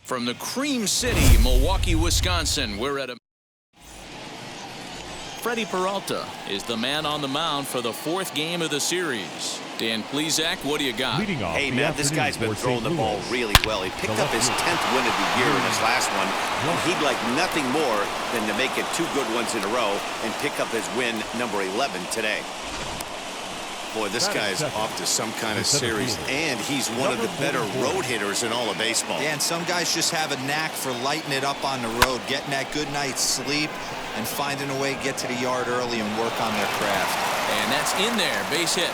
From the Cream City, Milwaukee, Wisconsin, we're at a... Freddie Peralta is the man on the mound for the fourth game of the series. Dan Plesac, what do you got? Hey, man, this guy's been throwing the ball really well. He picked up his 10th win of the year in his last one. He'd like nothing more than to make it 2 good ones in a row and pick up his win number 11 today. Boy, this guy's off to some kind of series, and he's one of the better road hitters in all of baseball. Yeah, and some guys just have a knack for lighting it up on the road, getting that good night's sleep, and finding a way to get to the yard early and work on their craft. And that's in there, base hit.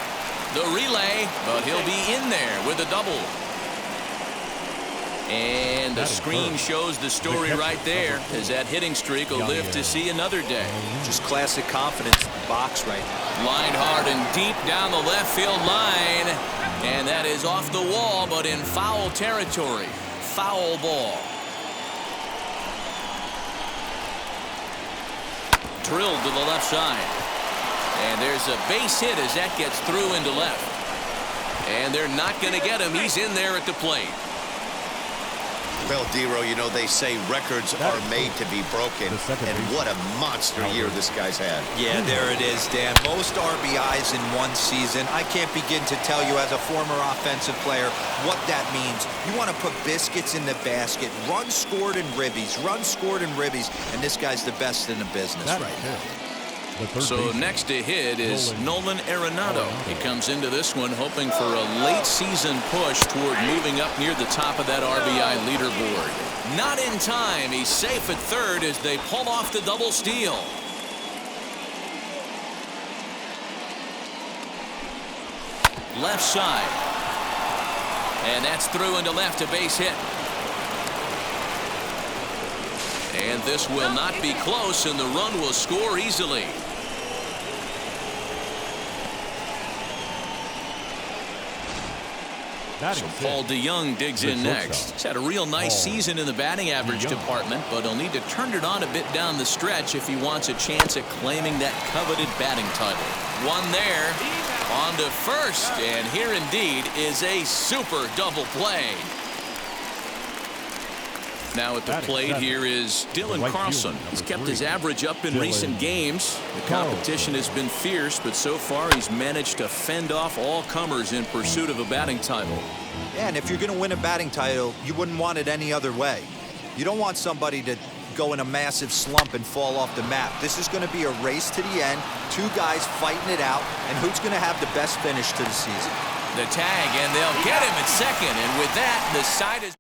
The relay, but he'll be in there with a double. And the screen shows the story right there, as that hitting streak will live to see another day. Just classic confidence in the box right now. Lined hard and deep down the left field line. And that is off the wall, but in foul territory. Foul ball. Drilled to the left side. And there's a base hit as that gets through into left. And they're not going to get him. He's in there at the plate. Well, Dero, you know, they say records are made to be broken, and what a monster year this guy's had. Yeah, there it is, Dan. Most RBIs in one season. I can't begin to tell you as a former offensive player what that means. You want to put biscuits in the basket, runs scored in ribbies, and this guy's the best in the business right now. So next to hit is Nolan Arenado. He comes into this one hoping for a late season push toward moving up near the top of that RBI leaderboard. Not in time. He's safe at third as they pull off the double steal. Left side. And that's through into left, a base hit. And this will not be close, and the run will score easily. So Paul DeYoung digs in next. He's had a real nice season in the batting average department, but he'll need to turn it on a bit down the stretch if he wants a chance at claiming that coveted batting title. One there, on to first, and here indeed is a super double play. Now at the plate here is Dylan Carlson. He's kept his average up in recent games. The competition has been fierce, but so far he's managed to fend off all comers in pursuit of a batting title. Yeah, and if you're going to win a batting title, you wouldn't want it any other way. You don't want somebody to go in a massive slump and fall off the map. This is going to be a race to the end, 2 guys fighting it out, and who's going to have the best finish to the season. The tag, and they'll get him at second, and with that, the side is...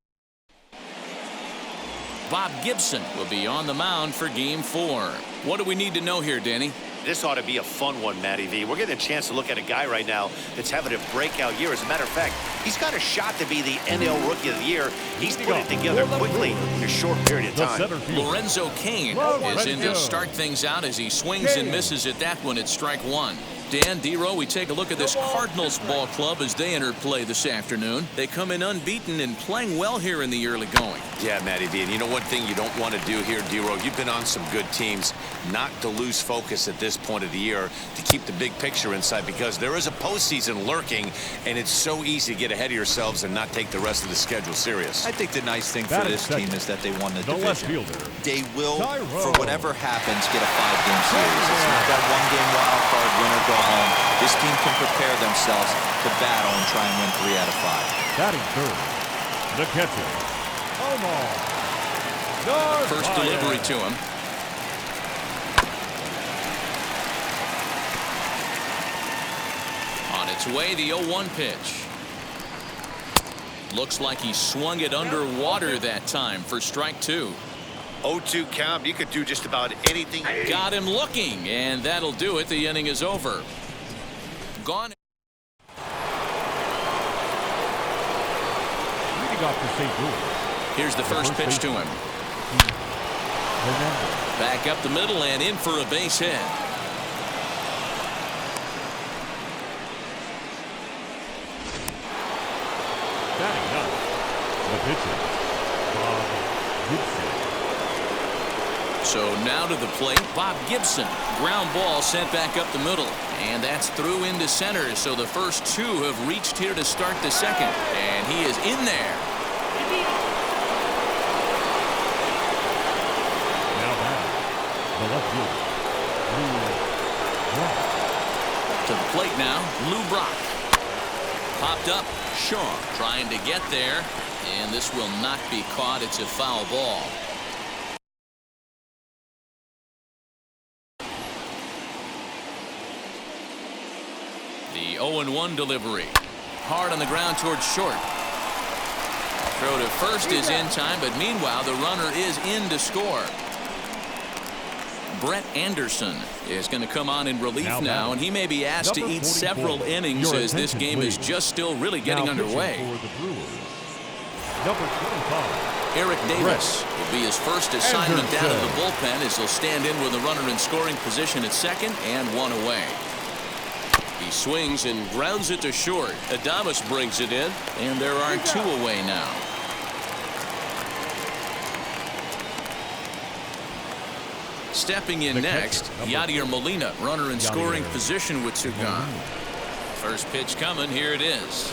Bob Gibson will be on the mound for Game 4. What do we need to know here, Danny? This ought to be a fun one, Matty V. We're getting a chance to look at a guy right now that's having a breakout year. As a matter of fact, he's got a shot to be the NL Rookie of the Year. He's put it together quickly in a short period of time. Lorenzo Cain is in to start things out as he swings and misses at that one at strike 1. Dan, Dero, we take a look at this Cardinals ball club as they enter play this afternoon. They come in unbeaten and playing well here in the early going. Yeah, Matty V, and you know one thing you don't want to do here, Dero, you've been on some good teams, not to lose focus at this point of the year, to keep the big picture inside, because there is a postseason lurking, and it's so easy to get ahead of yourselves and not take the rest of the schedule serious. I think the nice thing for this team is that they won the division. They will, for whatever happens, get a 5-game series. It's not that 1-game wild card, win or go home. This team can prepare themselves to battle and try and win 3 out of 5. Batting third, the catcher, Omar. First delivery to him. On its way, the 0-1 pitch. Looks like he swung it underwater that time for strike 2. 0-2 count. You could do just about anything. Got him looking, and that'll do it. The inning is over. Gone. Here's the first pitch to him. Back up the middle and in for a base hit. Batting up, the pitcher, Bob Gibson. So now to the plate, Bob Gibson. Ground ball sent back up the middle. And that's through into center. So the first 2 have reached here to start the second. And he is in there. The left fielder, Lou Brock. To the plate now, Lou Brock. Popped up, Shaw trying to get there, and this will not be caught. It's a foul ball. The 0-1 delivery. Hard on the ground towards short. Throw to first is in time, but meanwhile the runner is in to score. Brett Anderson is going to come on in relief now, and he may be asked to eat several innings as this game is just still really getting underway. Number 25. Eric Davis will be his first assignment down in the bullpen as he'll stand in with a runner in scoring position at second and one away. He swings and grounds it to short. Adames brings it in, and there are two away now. Stepping in next, Yadier Molina, runner in scoring position with two gone. First pitch coming, here it is.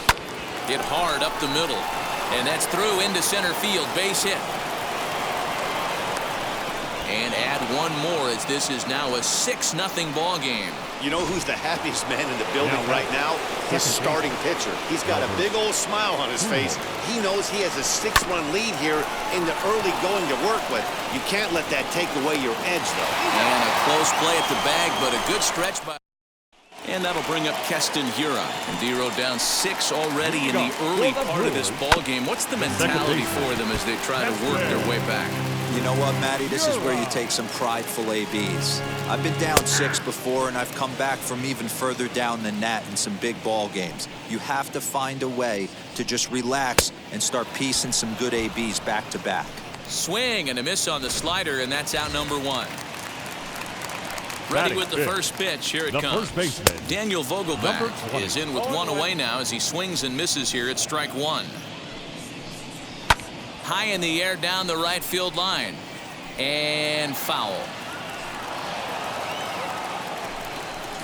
Hit hard up the middle, and that's through into center field, base hit. And add one more as this is now a 6-0 ball game. You know who's the happiest man in the building right now? His starting pitcher. He's got a big old smile on his face. He knows he has a 6-run lead here in the early going to work with. You can't let that take away your edge, though. And a close play at the bag, but a good stretch by. And that'll bring up Keston Hiura. And D-Row down 6 already in the early part of this ball game. What's the mentality for them as they try to work their way back? You know what, Matty? This is where you take some prideful ABs. I've been down 6 before, and I've come back from even further down than that in some big ball games. You have to find a way to just relax and start piecing some good ABs back to back. Swing and a miss on the slider, and that's out number 1. Ready with the first pitch. Here it comes. Daniel Vogelbach is in with one away now as he swings and misses here at strike 1. High in the air down the right field line. And foul.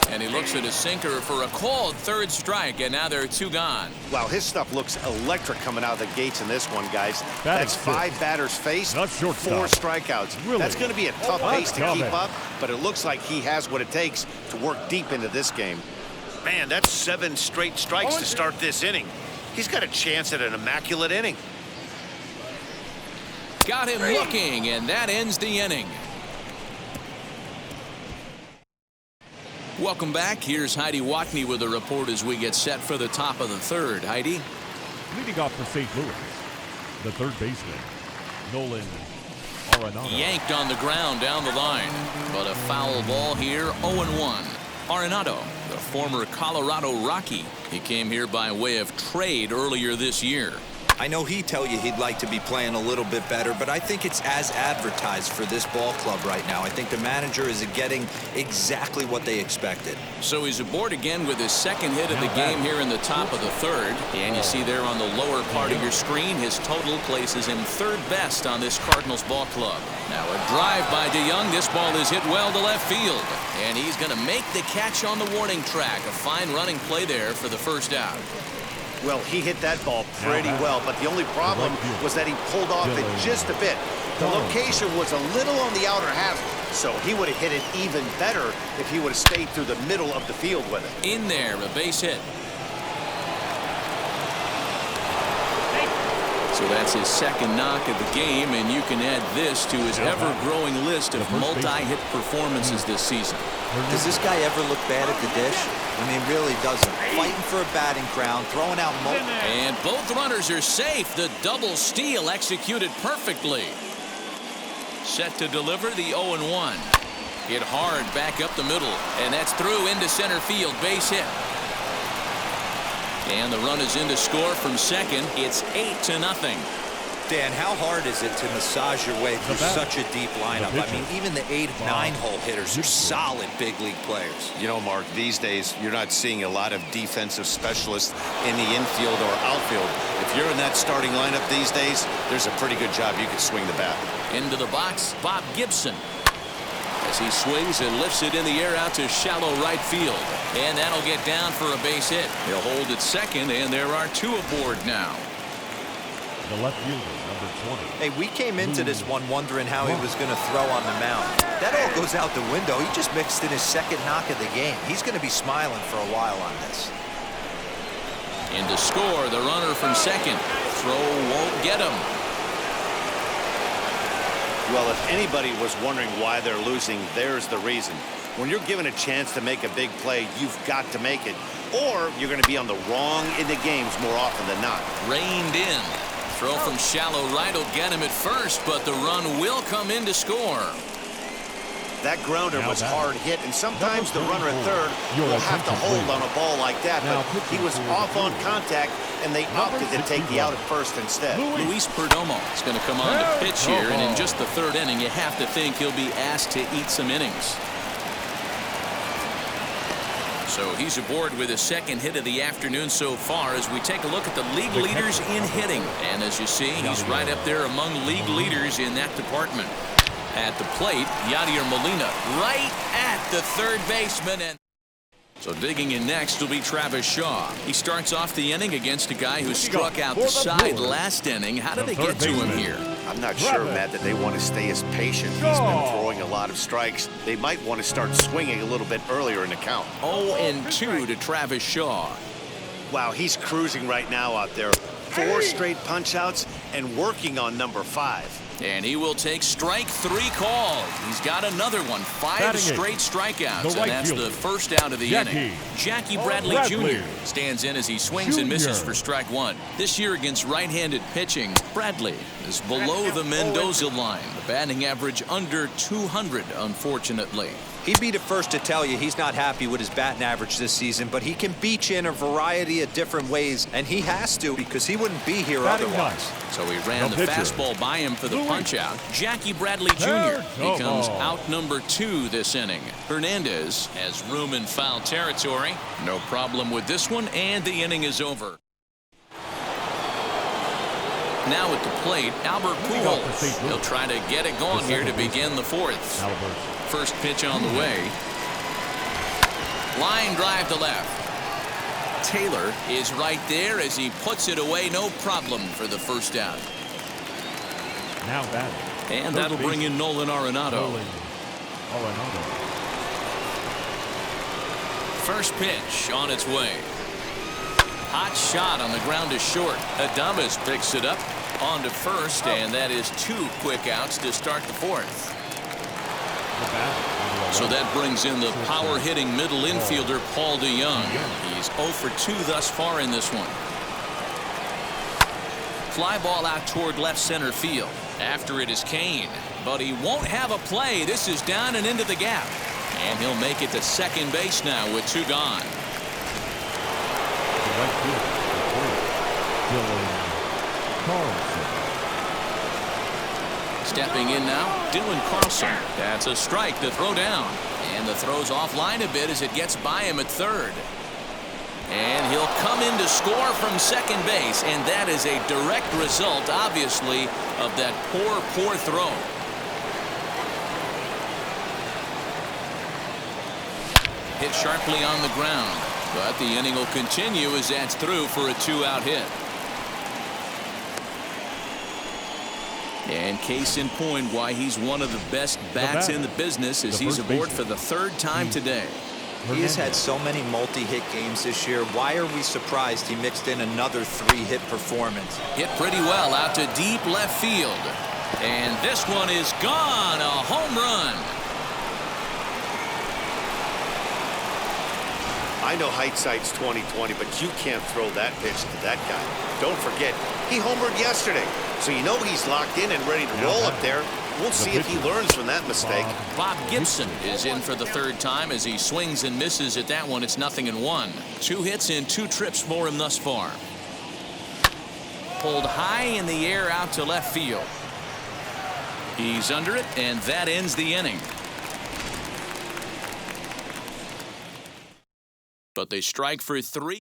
And he looks at his sinker for a called third strike, and now there are 2 gone. Wow, his stuff looks electric coming out of the gates in this one, guys. That's 5 batters faced, 4 strikeouts. Really? That's going to be a tough pace to keep up, but it looks like he has what it takes to work deep into this game. Man, that's 7 straight strikes to start this inning. He's got a chance at an immaculate inning. Got him looking, and that ends the inning. Welcome back. Here's Heidi Watney with a report as we get set for the top of the third. Heidi? Leading off for St. Louis, the third baseman, Nolan Arenado. Yanked on the ground down the line, but a foul ball here, 0-1. Arenado, the former Colorado Rocky. He came here by way of trade earlier this year. I know he'd tell you he'd like to be playing a little bit better, but I think it's as advertised for this ball club right now. I think the manager is getting exactly what they expected. So he's aboard again with his second hit of the game here in the top of the third. And you see there on the lower part of your screen, his total places him third best on this Cardinals ball club. Now a drive by DeYoung. This ball is hit well to left field. And he's going to make the catch on the warning track. A fine running play there for the first out. Well, he hit that ball pretty well, but the only problem was that he pulled off it just a bit. The location was a little on the outer half, so he would have hit it even better if he would have stayed through the middle of the field with it. In there, a base hit. So that's his second knock of the game, and you can add this to his ever-growing list of multi-hit performances this season. Does this guy ever look bad at the dish? I mean, really doesn't. Fighting for a batting crown, throwing out multiple. And both runners are safe. The double steal executed perfectly. Set to deliver the 0-1. Hit hard back up the middle, and that's through into center field, base hit. And the run is in to score from second. It's 8-0. Dan, how hard is it to massage your way through such a deep lineup? I mean, even the 8 and 9 hole hitters are solid big league players. You know, Mark, these days you're not seeing a lot of defensive specialists in the infield or outfield. If you're in that starting lineup these days, there's a pretty good job you could swing the bat. Into the box, Bob Gibson. As he swings and lifts it in the air out to shallow right field. And that'll get down for a base hit. He'll hold at second, and there are 2 aboard now. the left fielder, number 20. Hey, we came into this one wondering how he was going to throw on the mound. That all goes out the window. He just mixed in his second knock of the game. He's going to be smiling for a while on this. In to score, the runner from second. Throw won't get him. Well, if anybody was wondering why they're losing, there's the reason. When you're given a chance to make a big play, you've got to make it, or you're going to be on the wrong end of games more often than not. Reined in. Throw from shallow right will get him at first, but the run will come in to score. That grounder was hard hit, and sometimes the runner at third will have to hold on a ball like that, but he was off on contact, and they opted to take the out at first instead. Luis Perdomo is going to come on to pitch here, and in just the third inning, you have to think he'll be asked to eat some innings. So he's aboard with his second hit of the afternoon so far as we take a look at the league leaders in hitting. And as you see, he's right up there among league leaders in that department. At the plate, Yadier Molina right at the third baseman. And so digging in next will be Travis Shaw. He starts off the inning against a guy who struck out the side last inning. How did they get to him here? I'm not sure, Matt, that they want to stay as patient. He's been throwing a lot of strikes. They might want to start swinging a little bit earlier in the count. 0-2 to Travis Shaw. Wow, he's cruising right now out there. 4 straight punch-outs and working on number 5. And he will take strike 3 called. He's got another one. 5 straight strikeouts, and that's the first out of the inning. Jackie Bradley Jr. stands in as he swings and misses for strike 1. This year against right-handed pitching, Bradley is below the Mendoza line. The batting average under 200, unfortunately. He'd be the first to tell you he's not happy with his batting average this season, but he can beat you in a variety of different ways, and he has to because he wouldn't be here otherwise. So he ran the fastball by him for the punch-out. Jackie Bradley Jr. becomes out number 2 this inning. Hernandez has room in foul territory. No problem with this one, and the inning is over. Now at the plate, Albert Pujols. He'll try to get it going here to begin the 4th. First pitch on the way. Line drive to left. Taylor is right there as he puts it away. No problem for the first out. Now batting. And that'll bring in Nolan Arenado. First pitch on its way. Hot shot on the ground is short. Adames picks it up onto first, and that is 2 quick outs to start the 4th. So that brings in the power-hitting middle infielder Paul DeYoung. He's 0 for 2 thus far in this one. Fly ball out toward left center field. After it is Kane, but he won't have a play. This is down and into the gap, and he'll make it to second base now with 2 gone. Stepping in now, Dylan Carlson. That's a strike to throw down. And the throw's offline a bit as it gets by him at third. And he'll come in to score from second base. And that is a direct result, obviously, of that poor throw. Hit sharply on the ground. But the inning will continue as that's through for a 2-out hit. And case in point why he's one of the best bats in the business as he's aboard for the 3rd time today. He has had so many multi-hit games this year. Why are we surprised he mixed in another 3-hit performance? Hit pretty well out to deep left field. And this one is gone. A home run. I know hindsight's 20/20, but you can't throw that pitch to that guy. Don't forget, he homered yesterday. So you know he's locked in and ready to roll up there. We'll see if he learns from that mistake. Bob Gibson is in for the 3rd time as he swings and misses at that one. It's 0-1. 2 hits in 2 trips for him thus far. Pulled high in the air out to left field. He's under it, and that ends the inning. But they strike for 3.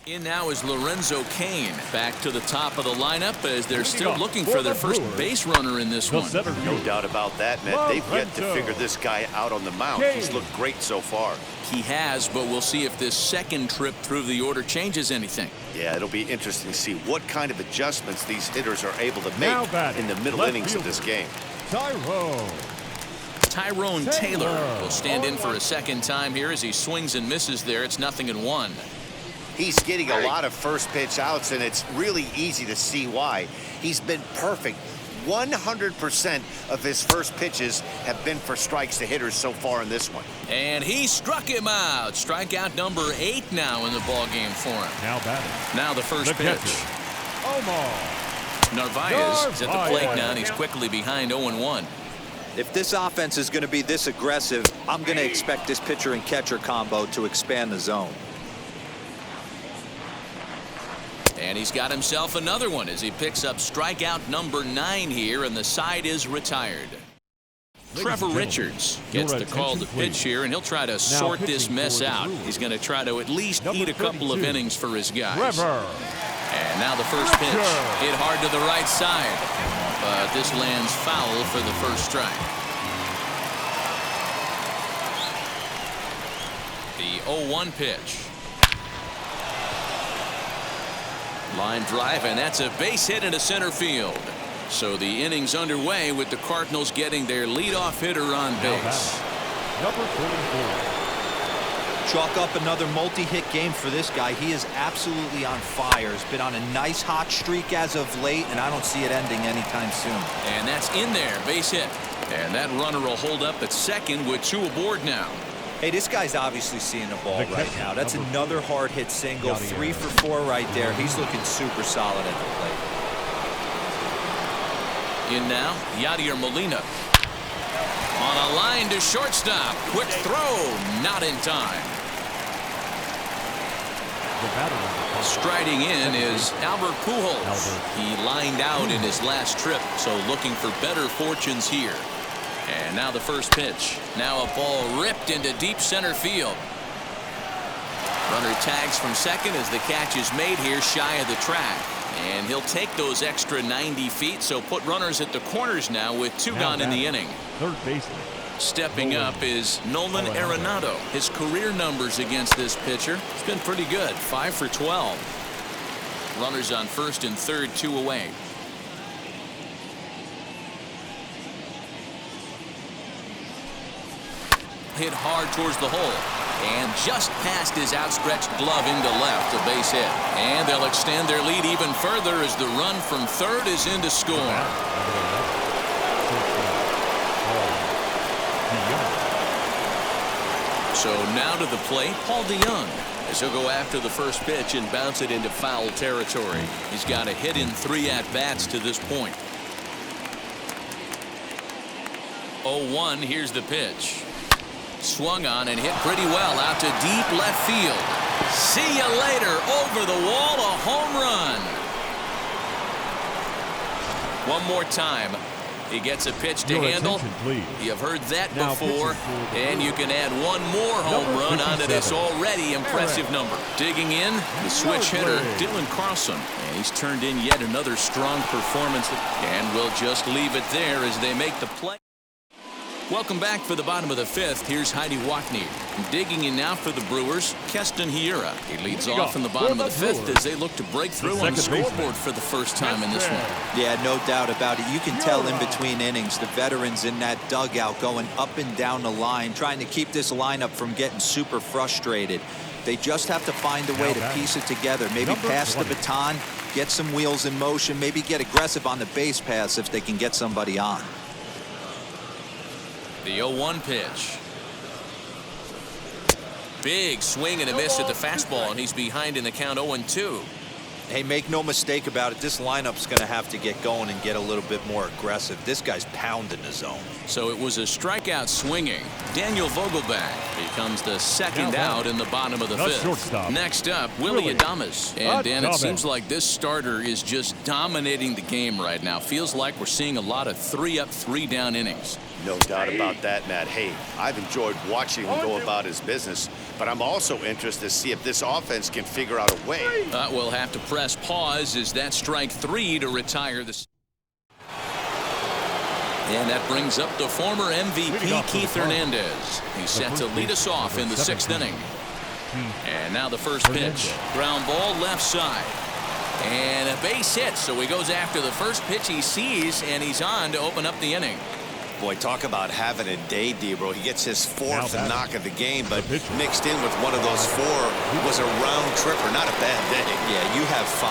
In now is Lorenzo Cain back to the top of the lineup as they're still looking for their first base runner in this one. No doubt about that, Matt. They've yet to figure this guy out on the mound. He's looked great so far. He has, but we'll see if this second trip through the order changes anything. Yeah, it'll be interesting to see what kind of adjustments these hitters are able to make in the middle innings of this game. Tyrone Taylor will stand in for a second time here as he swings and misses there. It's 0-1. He's getting a lot of first pitch outs, and it's really easy to see why. He's been perfect. 100% of his first pitches have been for strikes to hitters so far in this one. And he struck him out. Strikeout number 8 now in the ball game for him. Now the first pitch. Narvaez is at the plate now, and he's quickly behind 0-1. If this offense is going to be this aggressive, I'm going to expect this pitcher and catcher combo to expand the zone. And he's got himself another one as he picks up strikeout number 9 here, and the side is retired. Trevor Richards gets the call to pitch here, and he'll try to sort this mess out. He's going to try to at least eat a couple of innings for his guys. And now the first pitch. Hit hard to the right side, but this lands foul for the first strike. The 0-1 pitch. Line drive, and that's a base hit into center field. So the inning's underway with the Cardinals getting their leadoff hitter on base. Number 44. Chalk up another multi-hit game for this guy. He is absolutely on fire. He's been on a nice hot streak as of late, and I don't see it ending anytime soon. And that's in there, base hit. And that runner will hold up at second with 2 aboard now. Hey, this guy's obviously seeing the ball right now. That's another hard hit single. 3 for 4 right there. He's looking super solid at the plate. In now, Yadier Molina. On a line to shortstop. Quick throw, not in time. Striding in is Albert Pujols. He lined out in his last trip, so looking for better fortunes here. And now the first pitch. Now a ball ripped into deep center field. Runner tags from second as the catch is made here shy of the track. And he'll take those extra 90 feet, so put runners at the corners now with 2 gone in the inning. Third baseman. Stepping up is Nolan Arenado. His career numbers against this pitcher, it's been pretty good. 5 for 12. Runners on first and third, 2 away. Hit hard towards the hole and just past his outstretched glove into left, a base hit. And they'll extend their lead even further as the run from third is in to score. So now to the plate, Paul DeYoung, as he'll go after the first pitch and bounce it into foul territory. He's got a hit in 3 at-bats to this point. 0-1, here's the pitch. Swung on and hit pretty well out to deep left field. See you later. Over the wall, a home run. One more time. He gets a pitch to handle. You've heard that before. And you can add one more home run onto this already impressive number. Digging in, the switch hitter, Dylan Carlson. And he's turned in yet another strong performance. And we'll just leave it there as they make the play. Welcome back for the bottom of the 5th. Here's Heidi Watney. Digging in now for the Brewers, Keston Hiura. He leads off in the bottom of the 5th as they look to break through on the scoreboard for the first time in this one. Yeah, no doubt about it. You can tell in between innings, the veterans in that dugout going up and down the line, trying to keep this lineup from getting super frustrated. They just have to find a way to piece it together. Maybe pass the baton, get some wheels in motion, maybe get aggressive on the base pass if they can get somebody on. The 0-1 pitch. Big swing and a miss at the fastball, and he's behind in the count 0-2. Hey, make no mistake about it. This lineup's going to have to get going and get a little bit more aggressive. This guy's pounding the zone. So it was a strikeout swinging. Daniel Vogelback becomes the second out in the bottom of the fifth. Shortstop. Next up, Willie Adames. And Dan, it seems like this starter is just dominating the game right now. Feels like we're seeing a lot of 3-up, 3-down innings. No doubt about that, Matt. Hey, I've enjoyed watching him go about his business, but I'm also interested to see if this offense can figure out a way. We'll have to press pause as that strike 3 to retire the. And that brings up the former MVP, Keith Hernandez. He's set to lead us off in the 6th inning. And now the first pitch. Ground ball left side. And a base hit, so he goes after the first pitch he sees, and he's on to open up the inning. Boy, talk about having a day, Debro. He gets his 4th knock of the game, but mixed in with one of those 4 was a round tripper. Not a bad day. Yeah, you have 5,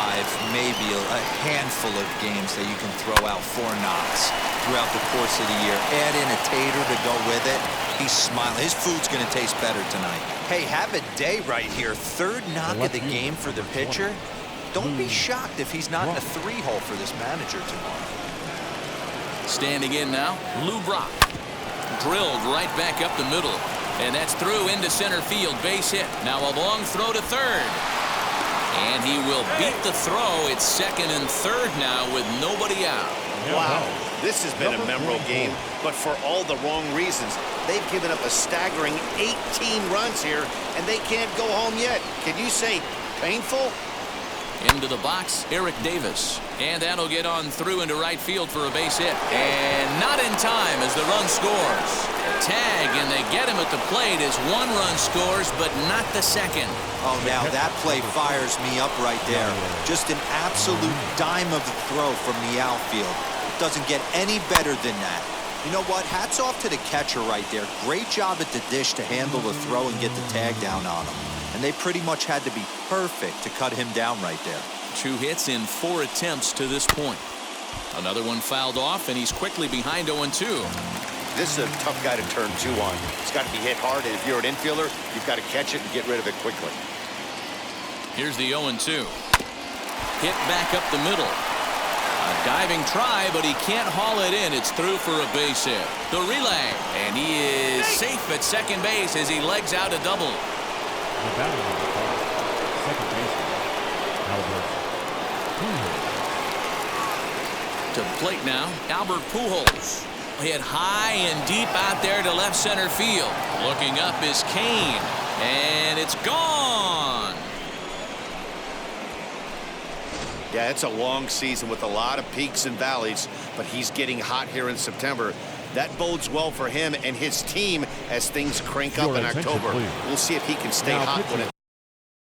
maybe a handful of games that you can throw out 4 knocks throughout the course of the year. Add in a tater to go with it. He's smiling. His food's going to taste better tonight. Hey, have a day right here. 3rd knock of the game for the pitcher. Don't be shocked if he's not in a 3-hole for this manager tomorrow. Standing in now, Lou Brock. Drilled right back up the middle. And that's through into center field. Base hit. Now a long throw to 3rd. And he will beat the throw. It's 2nd and 3rd now with nobody out. Wow. This has been a memorable game, but for all the wrong reasons. They've given up a staggering 18 runs here, and they can't go home yet. Can you say painful? Into the box, Eric Davis. And that'll get on through into right field for a base hit. And not in time as the run scores. Tag, and they get him at the plate as 1 run scores, but not the 2nd. Oh, now that play fires me up right there. Just an absolute dime of a throw from the outfield. It doesn't get any better than that. You know what? Hats off to the catcher right there. Great job at the dish to handle the throw and get the tag down on him. And they pretty much had to be perfect to cut him down right there. 2 hits in 4 attempts to this point. Another one fouled off, and he's quickly behind 0-2. This is a tough guy to turn 2 on. It's got to be hit hard, and if you're an infielder, you've got to catch it and get rid of it quickly. Here's the 0-2. Hit back up the middle. A diving try, but he can't haul it in. It's through for a base hit. The relay, and he is safe at second base as he legs out a double. The batter on the call, second baseman, Albert Pujols. To the plate now, Albert Pujols. Hit high and deep out there to left center field. Looking up is Kane, and it's gone. Yeah, it's a long season with a lot of peaks and valleys, but he's getting hot here in September. That bodes well for him and his team as things crank up in October. We'll see if he can stay hot when it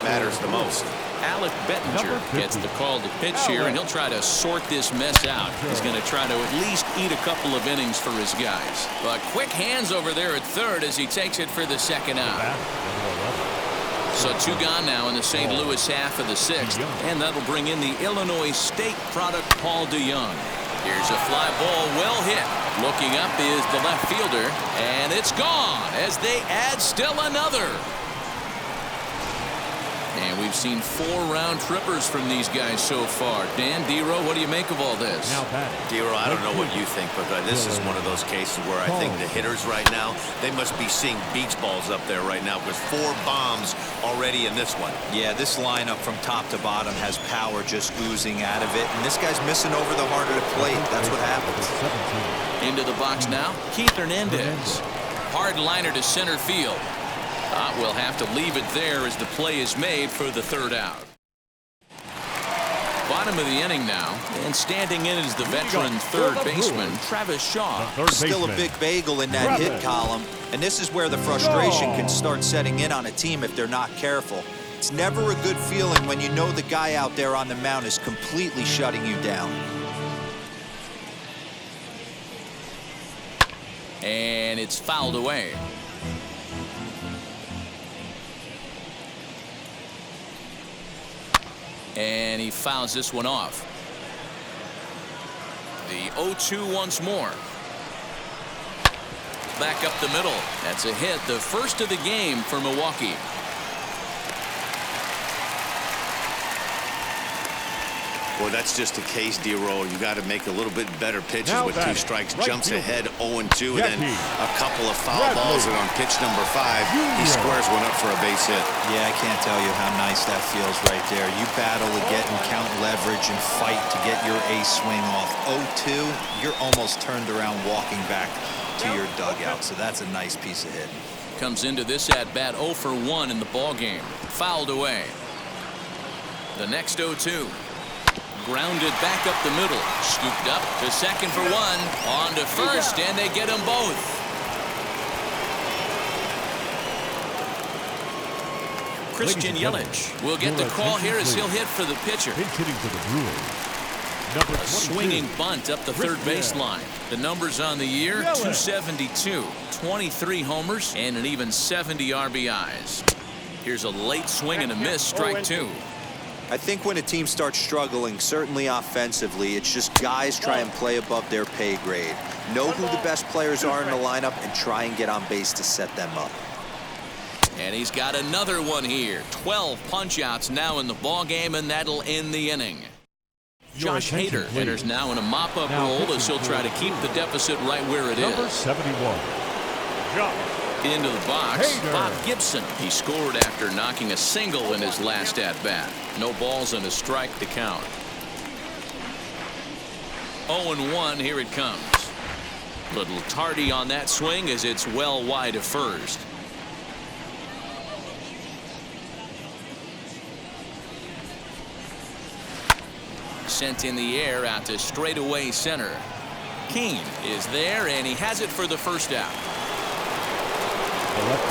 matters the most. Alec Bettinger gets the call to pitch here, and he'll try to sort this mess out. He's going to try to at least eat a couple of innings for his guys. But quick hands over there at 3rd as he takes it for the 2nd out. So 2 gone now in the St. Louis half of the 6th, and that'll bring in the Illinois State product, Paul DeYoung. Here's a fly ball, well hit. Looking up is the left fielder, and it's gone as they add still another. And we've seen 4 round trippers from these guys so far. Dan, Dero, what do you make of all this? Dero, I don't know what you think, but this is one of those cases where I think the hitters right now, they must be seeing beach balls up there right now with 4 bombs already in this one. Yeah, this lineup from top to bottom has power just oozing out of it, and this guy's missing over the heart of the plate. That's what happens. Into the box now, Keith Hernandez. Hard liner to center field. We'll have to leave it there as the play is made for the 3rd out. Bottom of the inning now, and standing in is the veteran 3rd baseman, Travis Shaw. Still a big bagel in that hit column, and this is where the frustration can start setting in on a team if they're not careful. It's never a good feeling when you know the guy out there on the mound is completely shutting you down. And it's fouled away. And he fouls this one off. The 0-2 once more. Back up the middle. That's a hit, the first of the game for Milwaukee. Well, that's just the case, D-Roll. You got to make a little bit better pitches Now with 2 batting, strikes. right Jumps fielder. ahead 0-2, and then a couple of foul Bradley. balls, and on pitch number 5, he squares one up for a base hit. Yeah, I can't tell you how nice that feels right there. You battle to get and count leverage and fight to get your ace swing off. 0-2, you're almost turned around walking back to your dugout, so that's a nice piece of hitting. Comes into this at bat 0 for 1 in the ball game. Fouled away. The next 0-2. Grounded back up the middle. Scooped up to second for 1. On to first, and they get them both. Christian Yelich will get the call here as he'll hit for the pitcher. Pinch hitting for the Brewers. Number 22. A swinging bunt up the third baseline. The numbers on the year, 272, 23 homers, and an even 70 RBIs. Here's a late swing and a miss, strike 2. I think when a team starts struggling, certainly offensively, it's just guys try and play above their pay grade. Know who the best players are in the lineup and try and get on base to set them up. And he's got another one here. 12 punch-outs now in the ball game, and that'll end the inning. Josh Hader enters now in a mop-up role as he'll try to keep the deficit right where it is. Number 71. Josh. Into the box, Hader. Bob Gibson. He scored after knocking a single in his last at-bat. No balls and a strike to count. 0-1, here it comes. Little tardy on that swing as it's well wide of first. Sent in the air out to straightaway center. Kane is there, and he has it for the first out.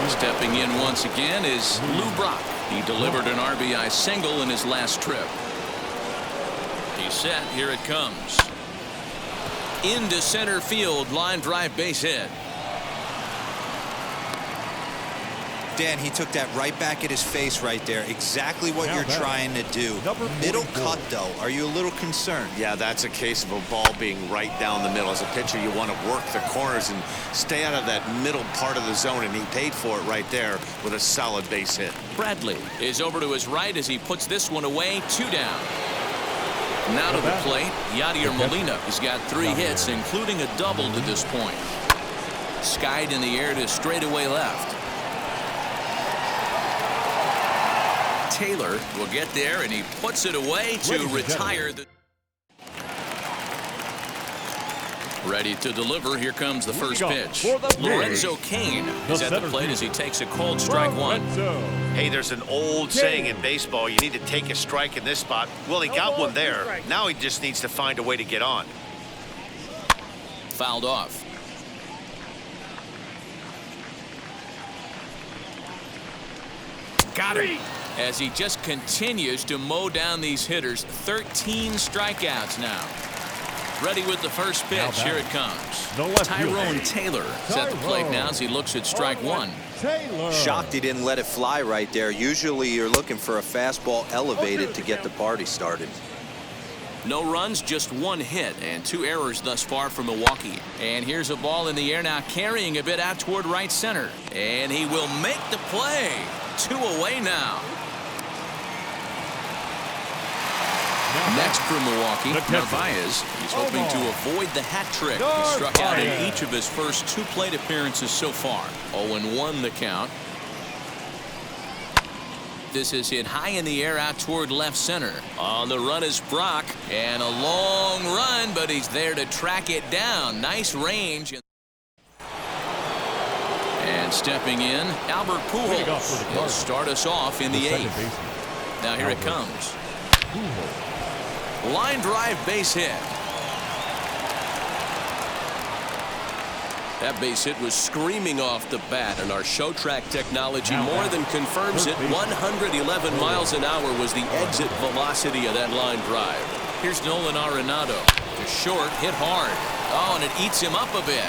Stepping in once again is Lou Brock. He delivered an RBI single in his last trip. He's set. Here it comes. Into center field. Line drive base hit. Dan, he took that right back at his face right there. Exactly what you're trying to do. Middle cut, though. Are you a little concerned? Yeah, that's a case of a ball being right down the middle. As a pitcher, you want to work the corners and stay out of that middle part of the zone, and he paid for it right there with a solid base hit. Bradley is over to his right as he puts this one away. 2 down. Now to the plate, Yadier Molina has got 3 hits, including a double to this point. Skied in the air to straightaway left. Taylor will get there, and he puts it away to retire. Ready to deliver. Here comes the first pitch. Lorenzo Cain is at the plate as he takes a cold strike 1. Hey, there's an old saying in baseball, you need to take a strike in this spot. Well, he got one there. Now he just needs to find a way to get on. Fouled off. Got it. As he just continues to mow down these hitters. 13 strikeouts now. Ready with the first pitch. Here it comes. Tyrone Taylor is at the plate now as he looks at strike 1. Shocked he didn't let it fly right there. Usually you're looking for a fastball elevated to get the party started. No runs, just 1 hit, and 2 errors thus far for Milwaukee. And here's a ball in the air now, carrying a bit out toward right center. And he will make the play. 2 away now. Next for Milwaukee, Narvaez. He's hoping to avoid the hat trick. He struck out in each of his first 2 plate appearances so far. 0-1 the count. This is hit high in the air out toward left center. On the run is Brock, and a long run, but he's there to track it down. Nice range. And stepping in, Albert Pujols. He'll start us off in the 8th. Now here it comes. Line drive base hit. That base hit was screaming off the bat, and our show track technology more than confirms it. 111 miles an hour was the exit velocity of that line drive. Here's Nolan Arenado. To short, hit hard. Oh, and it eats him up a bit.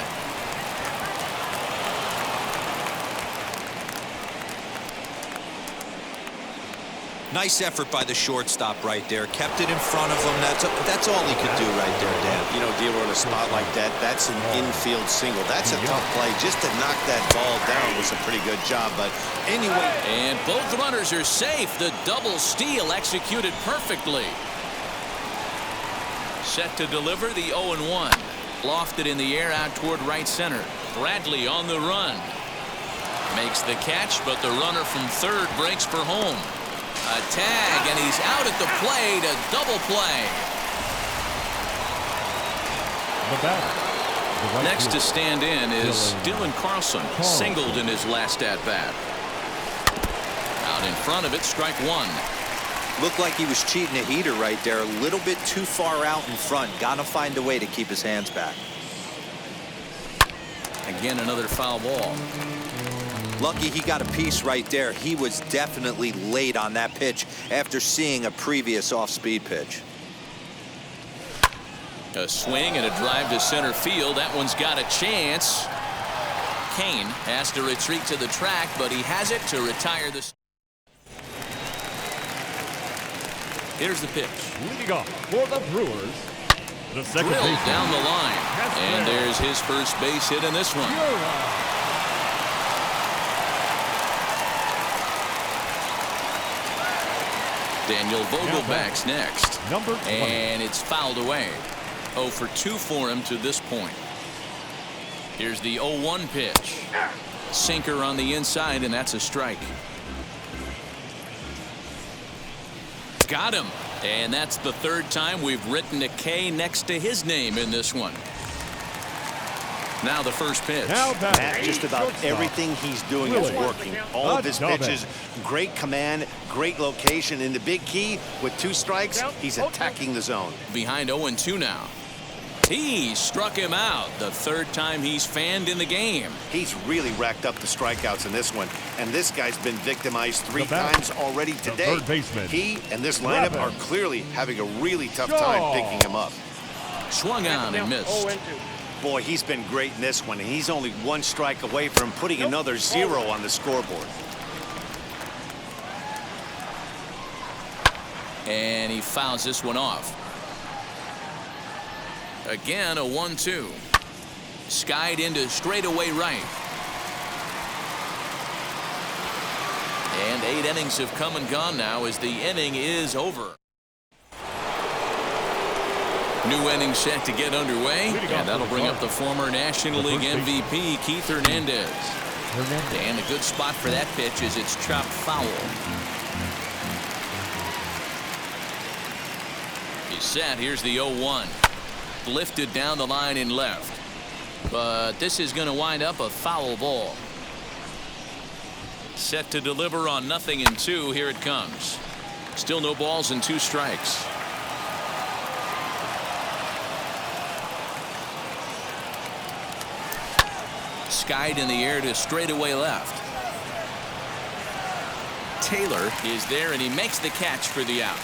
Nice effort by the shortstop right there. Kept it in front of him. That's all he could do right there, Dan. You know, dealer in a spot like that, that's an infield single. That's a tough play. Just to knock that ball down was a pretty good job. But anyway. And both runners are safe. The double steal executed perfectly. Set to deliver the 0-1. Lofted in the air out toward right center. Bradley on the run. Makes the catch, but the runner from third breaks for home. A tag, and he's out at the plate. A double play. The batter, the right Next to fielder, stand in is Dylan Carlson. Singled in his last at-bat. Out in front of it, strike one. Looked like he was cheating a heater right there. A little bit too far out in front. Gotta find a way to keep his hands back. Again, another foul ball. Lucky he got a piece right there. He was definitely late on that pitch after seeing a previous off-speed pitch. A swing and a drive to center field. That one's got a chance. Kane has to retreat to the track, but he has it to retire the. Here's the pitch. Leading off for the Brewers, the second Drilled baseman, down the line. And there's his first base hit in this one. Daniel Vogelback's next. Number 20. And it's fouled away. 0 for 2 for him to this point. Here's the 0-1 pitch. Sinker on the inside, and that's a strike. Got him. And that's the third time we've written a K next to his name in this one. Now the first pitch. Matt, just about everything he's doing is working. All of his pitches, great command, great location. And the big key, with 2 strikes, he's attacking the zone. Behind 0-2 now. He struck him out. The third time he's fanned in the game. He's really racked up the strikeouts in this one. And this guy's been victimized 3 times already today. Third baseman, He and this lineup are clearly having a really tough time picking him up. Swung on and missed. Boy, he's been great in this one. And he's only 1 strike away from putting another 0 on the scoreboard. And he fouls this one off. Again, a 1-2. Skied into straightaway right. And 8 innings have come and gone now as the inning is over. New inning set to get underway, and that'll bring up the former National League MVP, Keith Hernandez. And a good spot for that pitch is it's chopped foul. He's set. Here's the 0-1. Lifted down the line in left. But this is going to wind up a foul ball. Set to deliver on 0-2. Here it comes. Still no balls and 2 strikes. Skied in the air to straightaway left. Taylor is there, and he makes the catch for the out.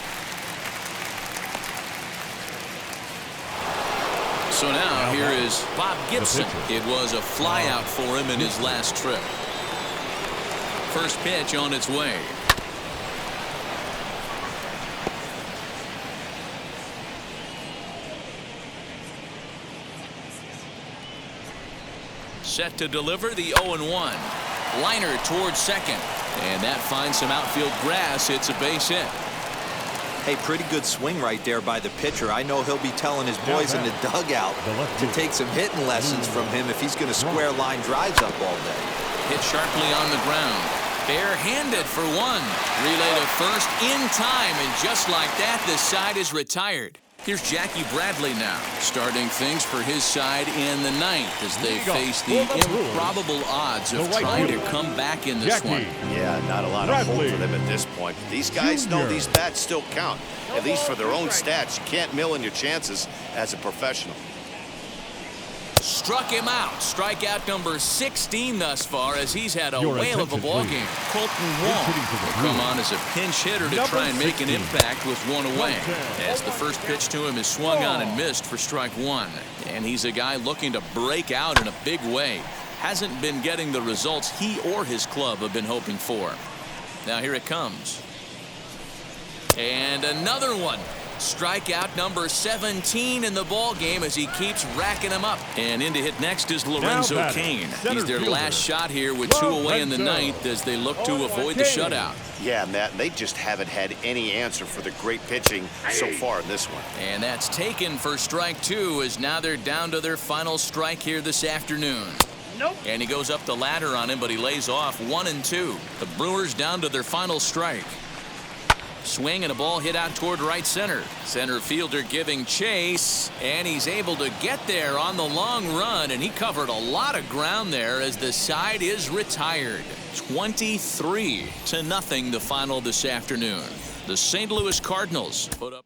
So now here is Bob Gibson. It was a flyout for him in his last trip. First pitch on its way. Set to deliver the 0-1. Liner towards second. And that finds some outfield grass. It's a base hit. Hey, pretty good swing right there by the pitcher. I know he'll be telling his boys in the dugout to take some hitting lessons from him if he's going to square line drives up all day. Hit sharply on the ground. Barehanded for 1. Relay to first in time, and just like that, the side is retired. Here's Jackie Bradley now, starting things for his side in the 9th as they face the improbable odds of trying to come back in this one. Yeah, not a lot of hope for them at this point. These guys know these bats still count, at least for their own stats. You can't mill in your chances as a professional. Struck him out. Strikeout number 16 thus far as he's had a whale of a ball game. Colton Wong will come on as a pinch hitter to try and make an impact with 1 away. As the first pitch to him is swung on and missed for strike 1. And he's a guy looking to break out in a big way. Hasn't been getting the results he or his club have been hoping for. Now here it comes. And another one. Strikeout number 17 in the ball game as he keeps racking them up. And in to hit next is Lorenzo Cain. He's their last shot here with 2 away in the ninth as they look to avoid the shutout. Yeah, Matt, they just haven't had any answer for the great pitching so far in this one. And that's taken for strike 2 as now they're down to their final strike here this afternoon. Nope. And he goes up the ladder on him, but he lays off 1 and 2. The Brewers down to their final strike. Swing and a ball hit out toward right center. Center fielder giving chase, and he's able to get there on the long run, and he covered a lot of ground there as the side is retired. 23-0 the final this afternoon. The St. Louis Cardinals put up